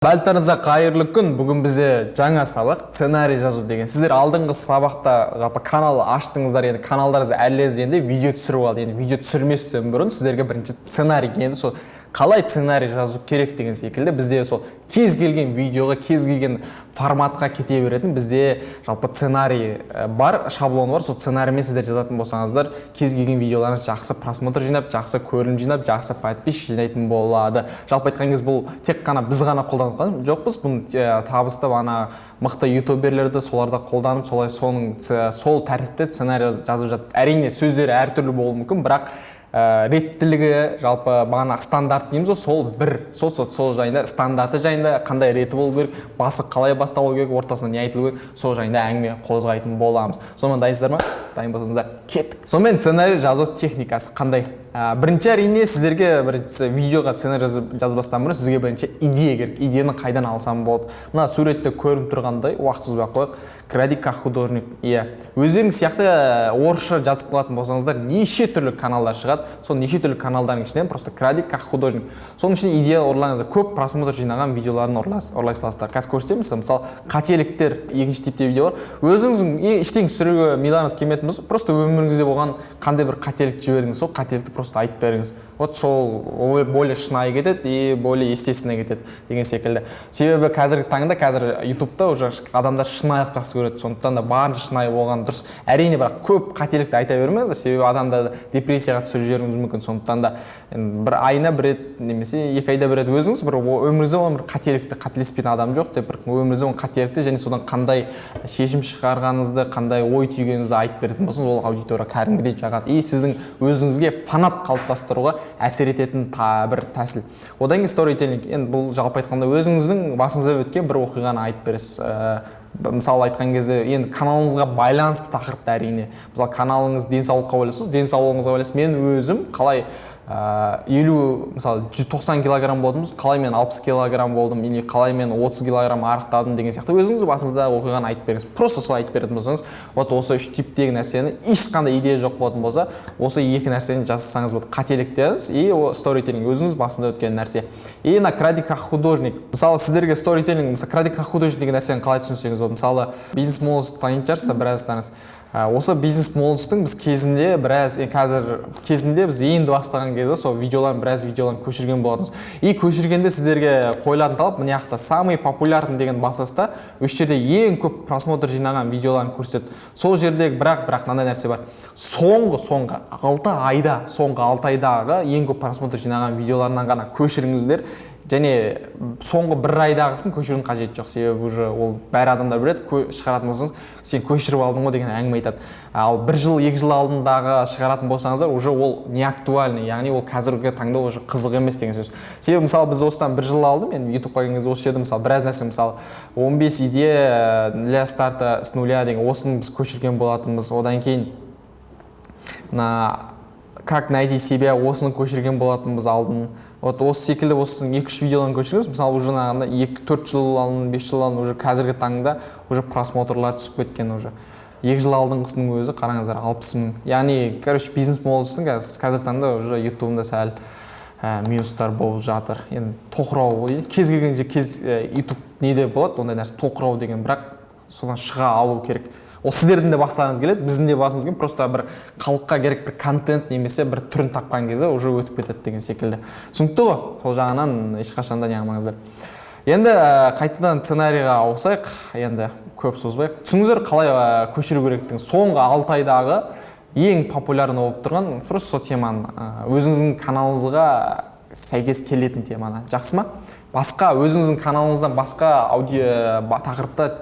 Бәлтарыңызға қайырлы күн. Бүгін бізде жаңа сабақ сценарий жазу деген. Сіздер алдыңғы сабақта жалпы канал аштыңыздар, енді каналдарыңызды әрледіңіз, енді видео түсіріп алды. Енді видео түсірместен бұрын сіздерге бірінші сценарий енді сол қалай сценарий жазу керек деген секілді бізде сол кез келген видеоға, кез келген форматқа кете беретін бізде жалпы сценарий бар, шаблон бар. Сол сценариймен сіздер жазатын болсаңыздар, кез келген видеоларыңыз жақсы просмотр жинап, жақсы көрілім жинап, жақсы подписчик жинайтын болады. Жалпы айтқан кез бұл тек қана біз ғана қолданған жоқпыз. Бұны табысты ана мықты ютуберлерді соларда қолданып, сол тәртіпте сценарий жазып жатыр. Әрине сөздері әртүрлі болуы мүмкін, бірақ реттілігі жалпы бағана стандарт дейміз, сол жайында, стандарты жайында қандай реті болу керек, басы қалай басталу керек, ортасында не айтылу керек, сол жайында әңгіме қозғайтын боламыз. Сонымен дайынсыздар ма? Дайын болсаңыздар, кеттік. Сонымен сценарий жазу техникасы қандай? Бірінші әрине сіздерге видеоға сценарий жазбастан бұрын сізге бірінші идея керек. Идеяны қайдан алсам болады? Мына суретте көрініп тұрғандай, уақыт созбай ақ қояйық. Кради как художник. Өздеріңіз сияқты орысша жазып қалатын болсаңыздар, неше түрлі каналдар шығады. Сол неше түрлі каналдардың ішінен просто кради как художник. Соның ішінде идея ұрлаңыздар. Көп просмотр жинаған видеоларын ұрлай саласыздар. Қазір көрсетеміз, мысалы, қателіктер, екінші типте видео бар. Өзіңіздің ештеңе түсіруге миларыңыз келмейтін болса, просто өміріңізде болған қандай бір қателік жібердіңіз, сол қателікті просто айтып беріңіз. Вот сол более шынайы кетеді и более естественно кетеді деген секілді. Себебі қазіргі таңда ютубта уже адамдар шынайылық жақсы көреді. Сондықтан да барынша шынайы болған дұрыс. Әрине, бірақ көп қателікті айта бермеңіздер, себебі адамда депрессияға түсіріп жіберуіңіз мүмкін. Сондықтан да бір айына бір рет немесе 2 айда бір рет өзіңіз бір өміріңізде болған бір қателікті, қателеспейтін адам жоқ деп бір өміріңізде болған қателікті және содан қандай шешім шығарғаныңызды, қандай ой түйгеніңізді айтып беретін болсаңыз, ол аудитория кәдімгідей жағады. И сіздің өзіңізге фанат қалыптастыруға әсер ететін бір тәсіл. Одан кейін сторителлинг. Енді бұл жалпы айтқанда өзіңіздің басыңыздан өткен бір оқиғаны айтып бересіз. Мысалы айтқан кезде енді каналыңызға байланысты тақырыпты әрине. Мысалы каналыңыз денсаулыққа ойлайсыз, денсаулығыңызға ойлайсыз. Мен өзім қалай 50, мысалы 190 килограмм болдым, қалай мен 60 килограмм болдым, или қалай мен 30 килограмм арықтадым деген сияқты өзіңіз басыңызда оқиғаны айтып беріңіз. Просто солай айтып беретін болсаңыз, вот осы 3 типтегі нәрсені ешқандай идея жоқ болатын болса, осы 2 нәрсені жазсаңыз болады. Қателіктеріңіз и сторителлинг, өзіңіз басында өткен нәрсе. И на кради как художник. Мысалы сіздерге сторителлинг, мысалы кради как художник деген нәрсені қалай түсінсеңіз болады. Мысалы бизнес молодость танитын шығарсыздар, біраздарыңыз. Осы бизнес молодостың біз кезінде біз енді бастаған кезде сол біраз видеоларын көшірген болатынбыз. И көшіргенде сіздерге қойылатын талап мына жақта самый популярный деген басасызда осы жерде ең көп просмотр жинаған видеоларын көрсетеді. Сол жердегі бірақ мынандай нәрсе бар. Соңғы 6 айдағы ең көп просмотр жинаған видеоларынан ғана көшіріңіздер. Және соңғы 1 айдағысын көшірудің қажеті жоқ. Себебі уже ол бәрі адамдар біледі, шығаратын болсаңыз, сен көшіріп алдың ғой деген әңгіме айтады. Ал 1 жыл, 2 жыл алдындағы шығаратын болсаңыздар, уже ол не актуальный, яғни ол қазіргі таңда уже қызық емес деген сөз. Себебі мысалы біз осыдан 1 жыл алдым, мен ютубқа келген кезде осы жерде мысалы біраз нәрсе, мысалы 15 идея для старта с нуля деген осыны біз көшірген болатынбыз. Одан кейін как найти себя осыны көшірген болатынбыз алдын. Вот осы секілді осының 2-3 видеоларын көшіріңіз. Мысалы уже 4 жыл алдын, 5 жыл алдын уже қазіргі таңда уже просмотрлар түсіп кеткен уже. 2 жыл алдыңғысының өзі қараңыздар 60 мың. Яғни, бизнес молодостың қазіргі таңда уже ютубында сәл минустар болып жатыр. Енді тоқырау дейді. Кез келген ютуб неде болады, ондай нәрсе тоқырау деген, бірақ содан шыға алу керек. Ол сіздердің де бастарыңыз келеді, біздің де басымыз келеді, просто бір халыққа керек бір контент немесе бір түрін тапқан кезде уже өтіп кетеді деген секілді. Түсінікті ғой? Сол жағынан ешқашан да не қылмаңыздар. Енді қайтадан сценарийға ауысайық, енді көп созбайық. Түсініңіздер қалай көшіру керектігін. Соңғы 6 айдағы ең популярны болып тұрған просто сол теманы, өзіңіздің каналыңызға сәйкес келетін теманы. Жақсы ма? Басқа өзіңіздің каналыңыздан басқа тақырыпта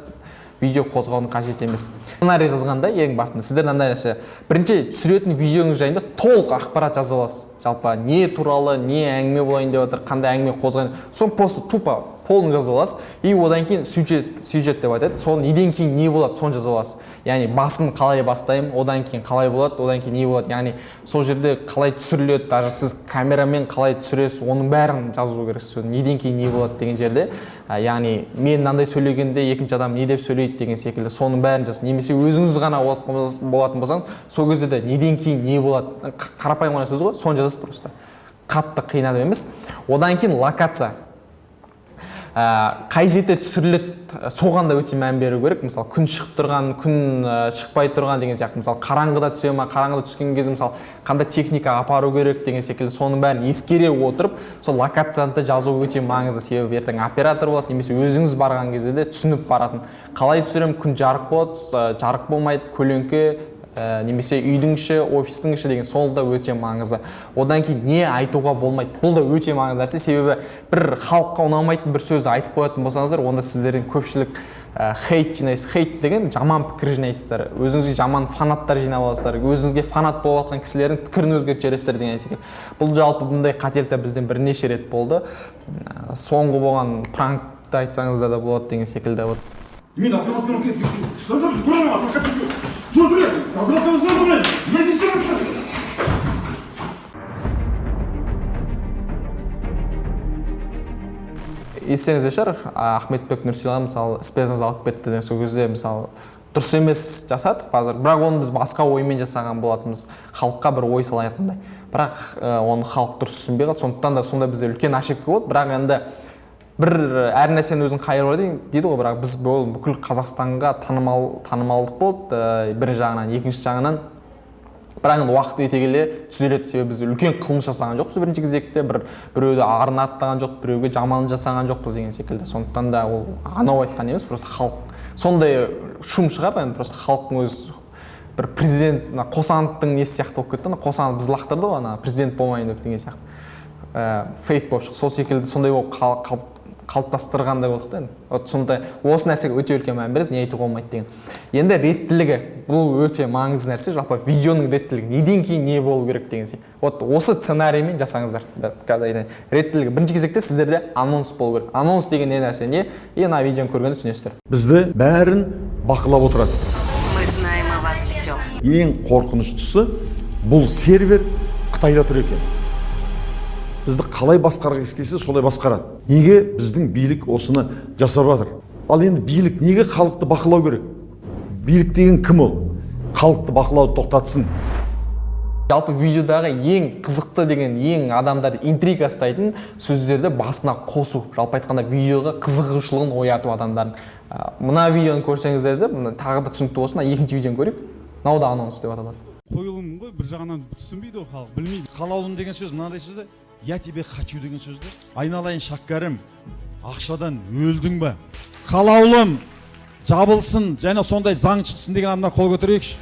видео қозғауын қажет емес. Сценарий жазғанда ең басында сіздер мынандай нәрсе, бірінші түсіретін видеоңыз жайында толық ақпарат жазып аласыз. Жалпы не туралы, не әңгіме болайын деп отыр, қандай әңгіме қозғайын. Соны просто тупо полын жазып аласыз. И одан кейін сюжет деп айтады. Соны неден кейін не болады, соны жазып аласыз. Яғни басын қалай бастаймын, одан кейін қалай болады, одан кейін не болады. Яғни сол жерде қалай түсіріледі, даже сіз камерамен қалай түсіресіз, оның бәрін жазу керексіз. Неден кейін не болады деген жерде. Яғни мен мынандай сөйлегенде екінші адам не деп сөйлейді деген секілді соның бәрін жазасыз. Немесе өзіңіз ғана болатын болсаңыз, сол кезде де неден кейін не болады. Қарапайым ғана сөз ғой, соны жазасыз просто. Қатты қиын адам емес. Одан кейін локация. қай жерде түсіріледі соған да өте мән беру керек. Мысалы күн шығып тұрған, күн шықпай тұрған деген сияқты. Мысалы қараңғыда түсе ма, қараңғыда түскен кезде мысалы қандай техника апару керек деген секілді соның бәрін ескере отырып, сол локацияны жазу өте маңызды. Себебі ертең оператор болады, немесе өзіңіз барған кезде де түсініп баратын. Қалай түсірем, күн жарық болады, жарық болмайды, көлеңке, немесе үйдің іші, офистің іші деген сол да өте маңызды. Одан кейін не айтуға болмайды. Бұл да өте маңызды нәрсе. Себебі бір халыққа ұнамайтын бір сөзді айтып қоятын болсаңыздар, онда сіздердің көпшілік хейт жинайсыз. Хейт деген жаман пікір жинайсыздар. Өзіңізге жаман фанаттар жинап аласыздар. Өзіңізге фанат болып жатқан кісілердің пікірін өзгертіп жібересіздер деген секілді. Бұл жалпы бұндай қателіктер бізден бірнеше рет болды. Соңғы болған пранкты айтсаңыздар да болады деген секілді. Мен автоматпен естеріңізде шығар, Ахметбек Нұрсилан мысалы спецназ алып кетті деген сол кезде мысалы дұрыс емес жасадық қазір, бірақ оны біз басқа оймен жасаған болатынбыз, халыққа бір ой салатындай. Бірақ оны халық дұрыс түсінбей қалды, сондықтан да сонда бізде үлкен ошибка болды. Бірақ енді бір әр нәрсенің өзінің қайыры бар дейді ғой, бірақ біз бүкіл Қазақстанға танымалдық болды бір жағынан, екінші жағынан бірақ енді уақыт өте келе түзеледі. Себебі біз үлкен қылмыс жасаған жоқпыз бірінші кезекте, біреуді арын аттаған жоқ, біреуге жаман жасаған жоқпыз деген секілді. Сондықтан да ол анау айтқан емес, просто халық сондай шум шығарды, енді просто халықтың өзі бір президент Қосановтың несі сияқты болып кетті. Қосанов біз лақтырды ғой, президент болмайын деп деген сияқты фейк болып шықты. Сол секілді сондай болып қалыптастырғандай болдық та. Сондай осы нәрсеге өте үлкен мән береміз, не айтуға болмайды деген. Енді реттілігі бұл өте маңызды нәрсе. Жалпы видеоның реттілігі неден кейін не болу керек деген сияқты. Осы сценариймен жасаңыздар. Реттілігі бірінші кезекте сіздерде анонс болу керек. Анонс деген не нәрсе? Не? Ана видеоны көргенде түсінесіздер. Бізді бәрін бақылап отырады. Мы знаем о вас все. Ең қорқыныштысы бұл сервер Қытайда тұр екен. Бізді қалай басқарғысы келсе солай басқарады. Неге біздің билік осыны жасап жатыр? Ал енді билік неге халықты бақылау керек? Билік деген кім ол? Халықты бақылауды тоқтатсын. Жалпы видеодағы ең қызықты деген, ең адамдарды интрига ұстайтын сөздерді басына қосу. Жалпы айтқанда видеоға қызығушылығын ояту адамдардың. Мына видеоны көрсеңіздер де, тағы да түсінікті болсын, екінші видеоны көрейік. Мынау да анонс деп аталады. Қойылым ғой, бір жағынан түсінбейді ғой халық, білмейді. Қалаулым деген сөз мынандай сөзді, я тебе хочу деген сөзді. Айналайын шәккәрім, ақшадан өлдің бе? Қалаулым жабылсын, және сондай заң шықсын деген адамдар қол көтерейікші.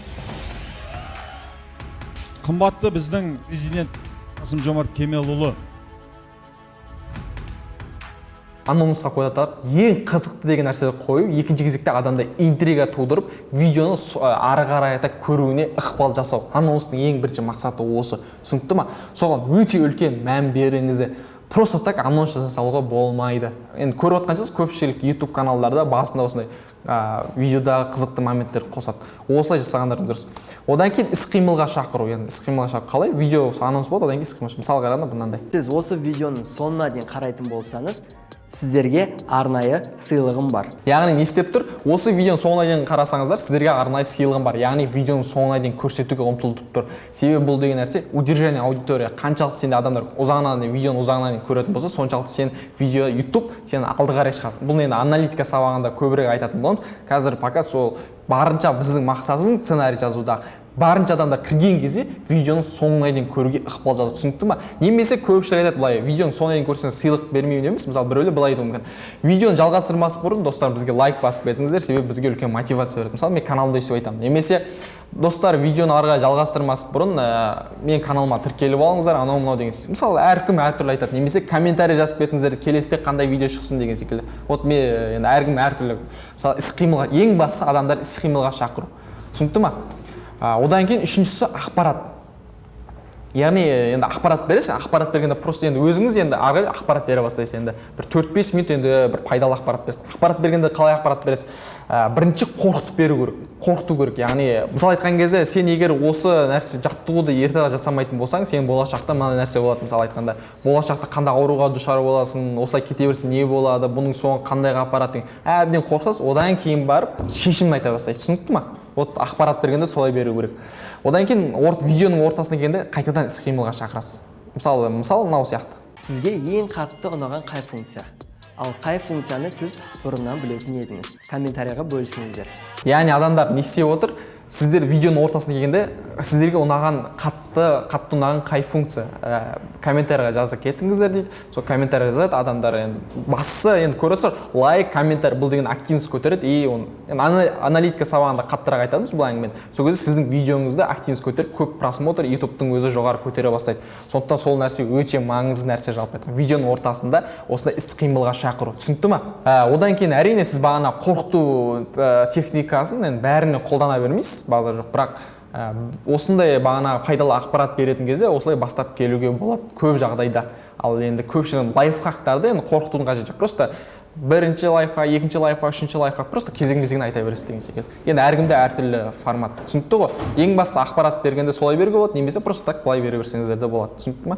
Қымбатты біздің президент Қасым-Жомарт Кемелұлы. Анонсқа қойдатып, ең қызықты деген нәрселерді қою, екінші кезекте адамда интрига тудырып, видеоны ары қарай көруіне ықпал жасау. Анонстың ең бірінші мақсаты осы. Түсінікті ма? Соған өте үлкен мән беріңізді. Просто так анонс жасауға болмайды. Енді көріп отқансыз, көпшілік YouTube каналдарда басында осындай видеодағы қызықты моменттер қосады. Осылай жасағандар дұрыс. Одан кейін іс-қимылға шақыру. Яғни іс-қимылға шақыру қалай? Видео анонс болады, одан кейін іс-қимыл. Мысал қарағанда мынандай. Сіз осы видеоның соңына дейін қарайтын болсаңыз, сіздерге арнайы сыйлығым бар. Яғни не істеп тұр? Осы видеоның соңына дейін қарасаңыздар, сіздерге арнайы сыйлығым бар. Яғни видеоның соңына дейін көрсетуге ұмтылып тұр. Себебі бұл деген нәрсе удержание аудитория. Қаншалықты сенде адамдар видеоны ұзағынан дейін көретін болса, соншалықты сен видео YouTube сені алды қарай шығады. Бұл енді аналитика сабағында көбірек айтатын боламыз. Қазір пока сол барынша біздің мақсатымыз сценарий жазуда. Барынша адамдар кірген кезде видеоның соңына дейін көруге ықпал жасау. Түсінікті ма? Немесе көпшілік айтады былай, видеоның соңына дейін көрсеңіз сыйлық бермеймін емес. Мысалы біреулер былай айтуы мүмкін. Видеоны жалғастырмас бұрын достар бізге лайк басып кетіңіздер, себебі бізге үлкен мотивация береді. Мысалы мен каналымда өйстіп айтамын. Немесе достар видеоны ары қарай жалғастырмас бұрын мен каналыма тіркеліп алыңыздар, анау мынау деген секілді. Мысалы әркім әртүрлі айтады. Немесе комментарий жазып кетіңіздер, келесіде қандай видео шықсын деген секілді. Мен енді әркім әртүрлі. Мысалы іс-қимылға, ең бастысы адамдар іс-қимылға шақыру. Түсінікті ма? Одан кейін үшіншісі ақпарат. Яғни енді ақпарат бересің, ақпарат бергенде просто енді өзіңіз енді ары қарай ақпарат бере бастайсыз. Енді бір 4-5 минут енді бір пайдалы ақпарат бересіз. Ақпарат бергенде қалай ақпарат бересіз? Бірінші қорқытып беру керек. Қорқыту керек. Яғни мысал айтқан кезде сен егер осы нәрсе жаттығуды ертең жасамайтын болсаң, сен болашақта мынандай нәрсе болады. Мысал айтқанда, болашақта қандай ауруға душар боласың, осылай кете берсең не болады, бұның соңы қандайға апарады деген. Әбден қорқытасыз, одан кейін барып шешімін айта бастайсыз. Түсінікті ма? Ақпарат бергенде солай беру керек. Одан кейін видеоның ортасына келгенде қайтадан іс-қимылға шақырасыз. Мысалы мынау сияқты. Сізге ең қатты ұнаған қай функция? ал қай функцияны сіз бұрыннан білетін едіңіз? Комментарийға бөлісіңіздер. Яғни адамдар не істеп отыр? Сіздер видеоның ортасына келгенде сіздерге ұнаған қатты ұнаған қай функция комментарийға жазып кетіңіздер дейді. Сол комментарий жазады, адамдар енді бастысы енді көресіздер, лайк, комментарий бұл деген активность көтереді и аналитика сабағында қаттырақ айтамыз бұл әңгімені. Сол кезде сіздің видеоңызды активность көтеріп, көп просмотр YouTube'тың өзі жоғары көтере бастайды. Сондықтан сол нәрсе өте маңызды нәрсе жалпы айтқанда. Видеоның ортасында осындай іс-қимылға шақыру. Түсінікті ме? Одан кейін әрине сіз бағана қорқыту техникасын енді бәріне қолдана бермейсіз, базар жоқ, бірақ осындай бағана пайдалы ақпарат беретін кезде осылай бастап келуге болады көп жағдайда. Ал енді көпшілігін лайфхактарды енді қорқытудың қажеті жоқ. Просто бірінші лайфхак, екінші лайфхак, үшінші лайфхак просто кезең-кезеңін айта бересіз деген секілді. Енді әркімде әртүрлі формат. Түсінікті ғой? Ең бастысы ақпарат бергенде солай беруге болады, немесе просто так былай бере берсеңіздер де болады. Түсінікті ме?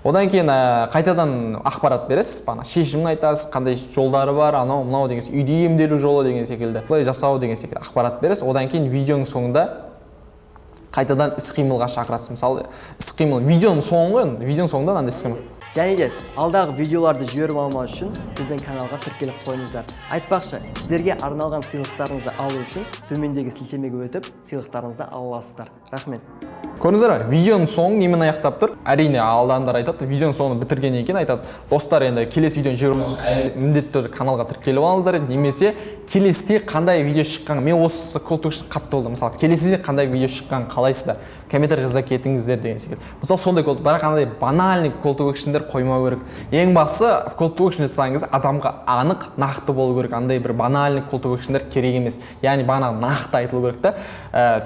Одан кейін қайтадан ақпарат бересіз, бағана шешімін айтасыз, қандай жолдары бар, анау мынау деген секілді, үйде емделу жолы деген секілді, былай жасау деген секілді ақпарат бересіз. Одан кейін видеоның соңында қайтадан іс-қимылға шақырасыз. Мысалы, іс-қимыл видеоның соңы, видеоның соңында мынандай іс-қимыл. Және де алдағы видеоларды жіберіп алмау үшін біздің каналға тіркеліп қойыңыздар. Айтпақшы, сіздерге арналған сыйлықтарыңызды алу үшін төмендегі сілтемеге өтіп, сыйлықтарыңызды ала аласыздар. Рахмет. Көрдіңіздер ме? Видеоның соңы немен аяқтап тұр? Әрине алдағандар айтады, видеоның соңын бітіргеннен кейін айтады. Достар, енді келесі видеоны жіберіп міндетті түрде каналға тіркеліп алыңыздар, немесе келесіде қандай видео шыққанын, мен осы call to action қатты болды. Мысалы, келесіде қандай видео шыққанын қалайсыздар? Комментарий жаза кетіңіздер деген секілді. Мысалы, сондай бірақ қандай банальный call to action'дер қоймау керек. Ең бастысы call to action жасаңыз адамға анық, нақты болу керек. Андай бір банальный call to action'дер керек емес. Яғни бағана нақты айтылу керек та.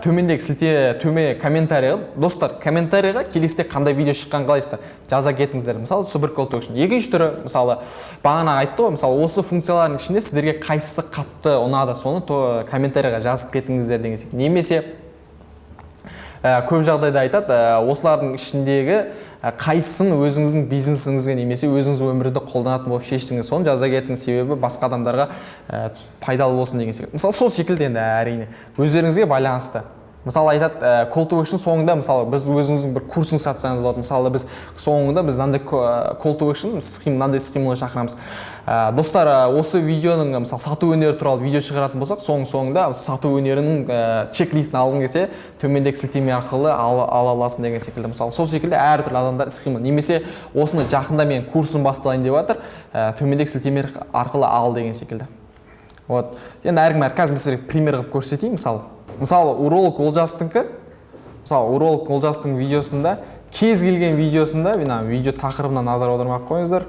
Төме комментарийға, достар, комментарийға келесіде қандай видео шыққанын қалайсыздар? Жаза кетіңіздер. Мысалы, супер call to action. Екінші түрі, мысалы, бағана айтты ғой, мысалы, осы функциялардың ішінде сіздерге қайсысы қатты ұнады, соны комментарийға жазып кетіңіздер деген секілді. Немесе көп жағдайда айтады, осылардың ішіндегі қайсысын өзіңіздің бизнесіңізге немесе өзіңіз өмірді қолданатын болып шештіңіз, соны жаза кетіңіз, себебі басқа адамдарға пайдалы болсын деген секілді. Мысалы, сол секілді енді әрине өздеріңізге байланысты. Мысалы айтады, call to action соңында, мысалы, біз өзіңіздің бір курсын сатсаңыз болады. Мысалы, біз соңында біз мынандай call to action, мынандай іс-қимылға шақырамыз. Достар, осы видеоның, мысалы, сату өнері туралы видео шығаратын болсақ, соңында сату өнерінің чек-листін алғың келсе, төмендегі сілтеме арқылы ала аласың деген секілді. Мысалы, сол секілді әртүрлі адамдар іс-қимыл. Немесе осыны жақында мен курсын басталайын деп жатыр, төмендегі сілтеме арқылы ал деген секілді. Вот. Енді әркім қазір сіздерге пример қылып көрсетейін, Мысалы, уролог Олжастыңқы, видеосында, кез келген видеосында, видео тақырыбына назар аудармақ қойыңыздар.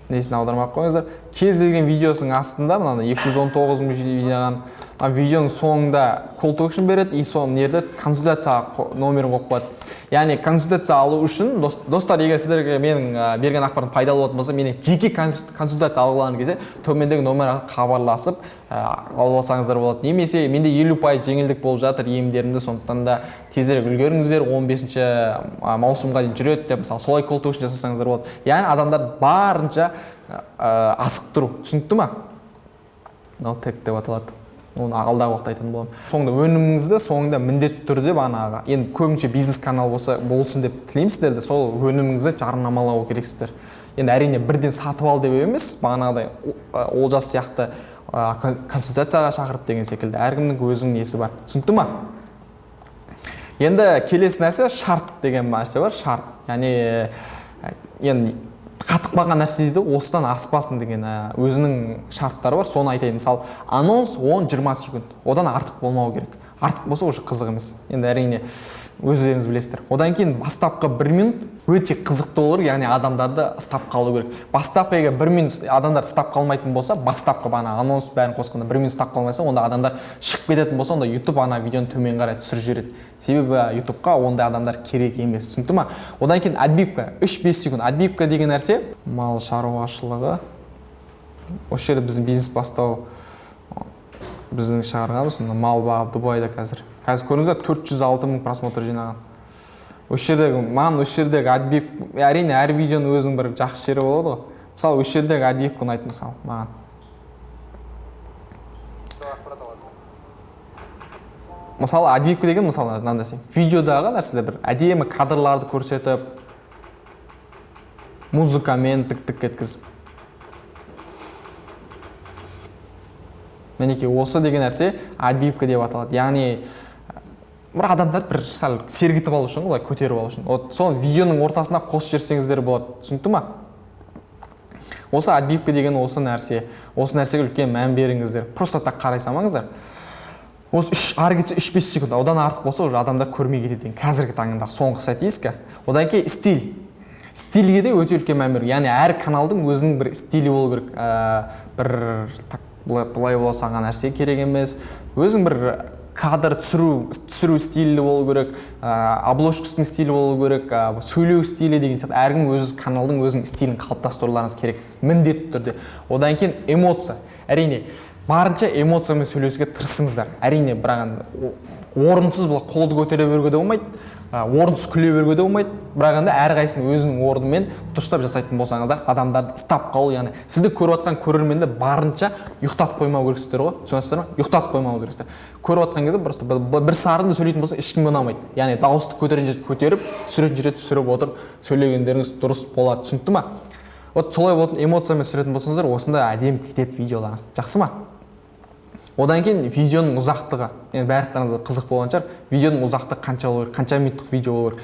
Несіне аудармақ қойыңыздар. Кез келген видеосының астында, 219 видеоған, видеоның соңында call to action береді, и соның нерді консультация номерін қойып қояды. Яғни консультация алу үшін, достар, егер сіздерге менің берген ақпарат пайдалы болатын болса, менің жеке консультация алғыларың кезде төмендегі номерға хабарласып алып алсаңыздар болады. Немесе менде 50% жеңілдік болып жатыр емдерімді, сондықтан да тезірек үлгеріңіздер, 15-ші маусымға дейін жүреді деп, мысалы, солай call to action жасасаңыздар болады. Яғни адамдар барынша асықтыру. Түсінікті ме? Мынау тег деп аталады. Оны алдағы уақытта айтатын боламын. Соңында өніміңізді соңында міндетті түрде бағанағы, енді көбінше бизнес канал болсын деп тілеймісіздер де, сол өніміңізді жарнамалау керексіздер. Енді әрине бірден сатып ал деп емес, бағанағыдай Олжас сияқты консультацияға шақырып деген секілді. Әркімнің өзінің несі бар. Түсінікті ме? Енді келесі нәрсе шарт деген нәрсе бар, шарт. Яғни қатық қалған нәрсе дейді, осыдан аспасын деген өзінің шарттары бар, соны айтайын. Мысалы, анонс 10-20 секунд, одан артық болмау керек. Артық болса уже қызық емес. Енді әрине өздеріңіз білесіздер. Одан кейін бастапқы 1 минут өте қызықты olur, яғни адамдарды стап қалу керек. Бастапқы егер 1 минут адамдар стап қалмайтын болса, бастапқы анонс бәрін қосқанда 1 минут стап қалмайса, онда адамдар шығып кететін болса, онда YouTube видеоны төмен қарай түсіріп жібереді. Себебі YouTube-қа ондай адамдар керек емес. Түсінікті ме? Одан кейін отбивка 3-5 секунд. Отбивка деген нәрсе мал шаруашылығы. Осы жерде біздің бизнес бастау біздің шығарғанбыз, мал бағып Дубайда қазір. Қазір көріңіздер 406 мың просмотр жинаған. Осы жердегі отбив, әрине әр видеоның өзінің бір жақсы жері болады ғой. Мысалы, осы жердегі отбивка ұнайды мысалы маған. Мысалы, отбивка деген мысалы мынандай видеодағы нәрселер бір әдемі кадрларды көрсетіп, музыкамен тік-тік еткізіп. мінекей осы деген нәрсе отбивка деп аталады. Яғни бір адамдарды бір сәл сергітіп алу үшін, олай көтеріп алу үшін. Вот сол видеоның ортасына қосып жіберсеңіздер болады. Түсінікті ма? Осы отбивка деген осы нәрсе. Осы нәрсеге үлкен мән беріңіздер. Просто так қарай салмаңыздар. Осы ары кетсе 3-5 секунд, одан артық болса уже адамдар көрмей кетеді. Қазіргі таңында соңғы статистика. Одан кейін стиль. Стильге де өте үлкен мән беру. Яғни әр каналдың өзінің бір стилі болу керек. Бір былай бола салған нәрсе керек емес. Өзің бір кадр түсіру стилі болу керек, обложкасының стилі болу керек, сөйлеу стилі деген сияқты әркім өз каналдың өзінің стилін қалыптастыруларыңыз керек, міндетті түрде. Одан кейін эмоция. Әрине, барынша эмоциямен сөйлесуге тырысыңыздар. Әрине, бірақ орынсыз бұл қолды көтере беруге де болмайды, орынсыз күле беруге де болмайды. Бірақ енді әрқайсының өзінің орнымен дұрыстап жасайтын болсаңыздар, адамдарды ұстап қалу, яғни сізді көріп жатқан көрерменді барынша ұйықтатып қоймау керексіздер ғой. Түсінесіздер ме? Ұйықтатып қоймау керексіздер. Көріп жатқан кезде просто бір сарынды сөйлейтін болса ешкімге ұнамайды. Яғни дауысты көтеріп, түсіріп отырып сөйлегендеріңіз дұрыс болады. Түсінікті ма? Вот солай болатын эмоциямен түсіретін болсаңыздар, осында әдемі кетеді видеоларыңыз. Жақсы ма? Одан кейін видеоның ұзақтығы. Енді барлықтарыңызға қызық болған шығар. Видеоның ұзақтығы қанша болу керек, қанша минуттық видео болу керек.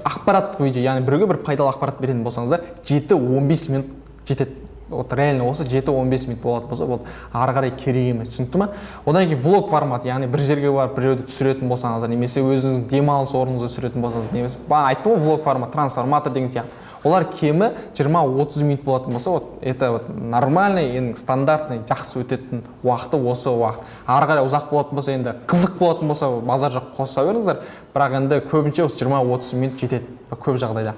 Ақпараттық видео, яғни біреуге бір пайдалы ақпарат беретін болсаңыздар, 7-15 минут жетеді. Вот реально осы 7-15 минут болатын болса, бұл ары қарай керек емес. Түсінікті ма? Одан кейін влог формат, яғни бір жерге барып біреуді түсіретін болсаңыздар, немесе өзіңіздің демалыс орныңызды түсіретін болсаңыз, немесе айттым ғой, влог формат, трансформатор деген сияқты. Олар кемі 20-30 минут болатын болса, вот это вот нормальный, стандартный, жақсы өтетін уақыты осы уақыт. Ары қарай ұзақ болатын болса, енді қызық болатын болса, базар жоқ қоса беріңіздер. Бірақ енді көбінше осы 20-30 минут жетеді көп жағдайда.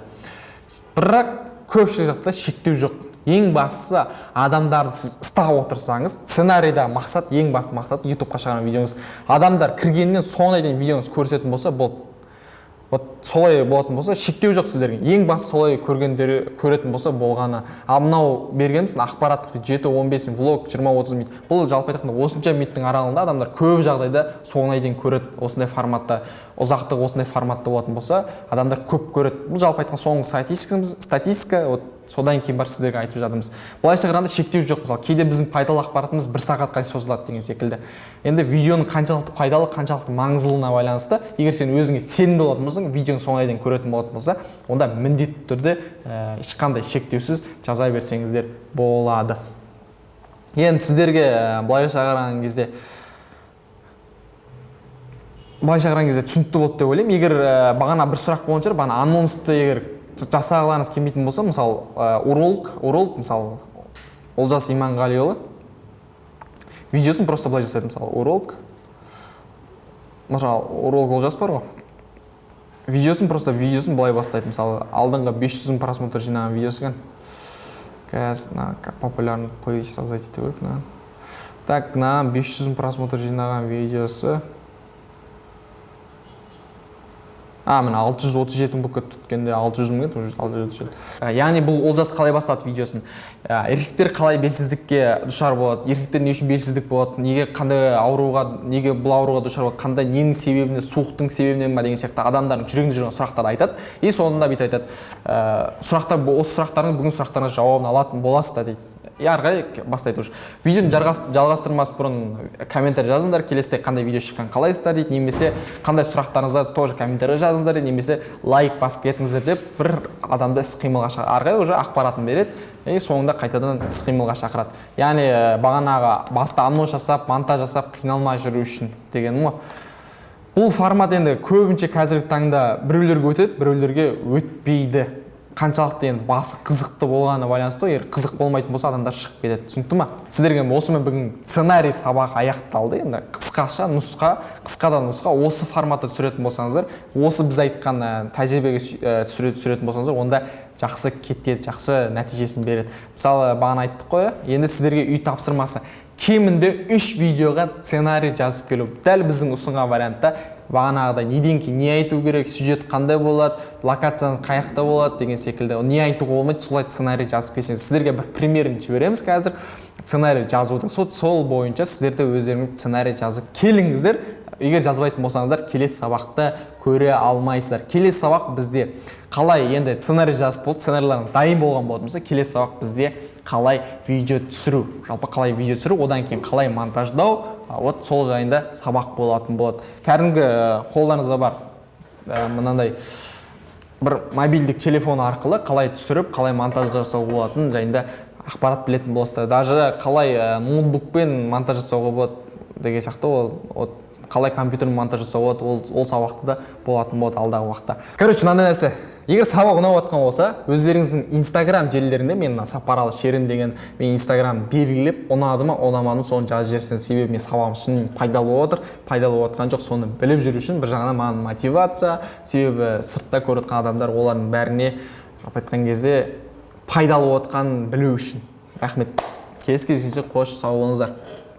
Бірақ көпшілік жағдайда шектеу жоқ. Ең бастысы адамдарды сіз ұстап отырсаңыз, сценарийда мақсат, ең басты мақсат YouTube-қа шығарған видеоңыз. Адамдар кіргеннен соңына дейін видеоңыз көрсететін болса, болды. Вот солай болатын болса, шектеу жоқ сіздерге. Ең басты солай көретін болса болғаны. Ал мынау бергеніміз ақпараттық 7-15 влог 20-30 минут. Бұл жалпы айтқанда осынша минуттың аралығында адамдар көп жағдайда соңына дейін көреді. Осындай форматта, ұзақтығы осындай форматта болатын болса, адамдар көп көреді. Бұл жалпы айтқан соңғы статистика, вот содан кейін бар сіздерге айтып жатырмыз. Былайша қарағанда шектеу жоқ. Мысалы, кейде біздің пайдалы ақпаратымыз 1 сағатқа созылады деген секілді. Енді видеоның қаншалықты пайдалы, қаншалықты маңыздылығына байланысты, егер сен өзіңе сенімді болатын болсаң, видеоны соңына дейін көретін болатын болса, онда міндетті түрде ешқандай шектеусіз жаза берсеңіздер болады. Енді сіздерге былайша қараған кезде түсінікті болды деп ойлаймын. Егер бағана бір сұрақ болған шығар, бағана анонсты егер жасағыларыңыз келмейтін болса, мысалы, уролог, мысалы, Олжас Иманғалиұлы видеосын просто былай жасайды, мысалы, уролог Олжас бар ғой. Видеосын былай бастайды, мысалы, алдыңғы 500 000 просмотр жинаған видеосы екен. Қазір популярный плейлистқа зайти ету керек. Так, 500 000 просмотр жинаған видеосы. Міне 637 болып кеткенде 600 мың еді, 637. Яғни бұл Олжас қалай бастады видеосын. Еркектер қалай белсіздікке душар болады, еркектер не үшін белсіздік болады, неге бұл ауруға душар болады, қандай ненің себебіне, суықтың себебінен ба деген сияқты адамдардың жүрегінде жүрген сұрақтарды айтады. И соңында бүйтіп айтады, осы сұрақтардың бүгін сұрақтарыңыз жауабын алатын боласыздар дейді. Ары қарай бастайды уже. Видеоны жалғастырмас бұрын комментарий жазыңдар, келесіде қандай видео шыққан қалайсыздар дейді, немесе қандай сұрақтарыңызға тоже комментарий жазыңдар дейді, немесе лайк басып кетіңіздер деп бір адамды іс-қимылға шақырады. Ары қарай уже ақпаратын береді, и соңында қайтадан іс-қимылға шақырады. Яғни бағанағы баста анонс жасап, монтаж жасап қиналмай жүру үшін дегенім ғой. Бұл формат енді көбінше қазіргі таңда біреулерге өтеді, біреулерге өтпейді. Қаншалықты енді басы қызықты болғаны байланысты, егер қызық болмайтын болса, адамдар шығып кетеді. Түсінікті ма? Сіздерге осымен бүгін сценарий сабағы аяқталды. Енді қысқаша нұсқа, қысқадан нұсқа осы форматта түсіретін болсаңыздар, осы біз айтқан тәжірибеге түсіретін болсаңыздар, онда жақсы кетеді, жақсы нәтижесін береді. Мысалы, бағана айттық қой, енді сіздерге үй тапсырмасы. Кемінде 3 видеоға сценарий жазып келу. Дәл біздің ұсынған вариантта бағанағыдай неден кейін не айту керек, сюжет қандай болады, локацияңыз қаяқта болады деген секілді. Не айтуға болмайды, солай сценарий жазып келсеңіз. Сіздерге бір примерін жібереміз қазір. Сценарий жазудың сол бойынша сіздерде өздеріңіз сценарий жазып келіңіздер. Егер жазбайтын болсаңыздар, келесі сабақты көре алмайсыздар. Келесі сабақ бізде қалай енді сценарий жазып болды, сценарийларың дайын болған болатын болса, келесі сабақ бізде қалай видео түсіру, жалпы қалай видео түсіру, одан кейін қалай монтаждау, вот сол жайында сабақ болатын болады. Кәдімгі қолдарыңызда бар мынандай бір мобильдік телефон арқылы қалай түсіріп, қалай монтаж жасау болатын жайында ақпарат білетін боласыздар. Даже қалай ноутбукпен монтаж жасауға болады деген сияқты, ол қалай компьютермен монтаж жасауға болады, ол сабақты да болатын болады алдағы уақытта. Короче, мынандай нәрсе. Егер сабақ ұнап жатқан болса, өздеріңіздің Instagram желілерінде мен сапаралы шерін деген мен Instagram белгілеп, ұнады ма, ұнамады ма соны жазып жіберсеңіз, себебі мен сабағым шынымен пайдалы болып отыр. Пайдалы болып жатқан жоқ, соны біліп жүру үшін бір жағынан маған мотивация, себебі сыртта көріп жатқан адамдар олардың бәріне жалпы айтқан кезде пайдалы болып жатқанын білу үшін. Рахмет. Келесі кездескенше қош, сау болыңыздар.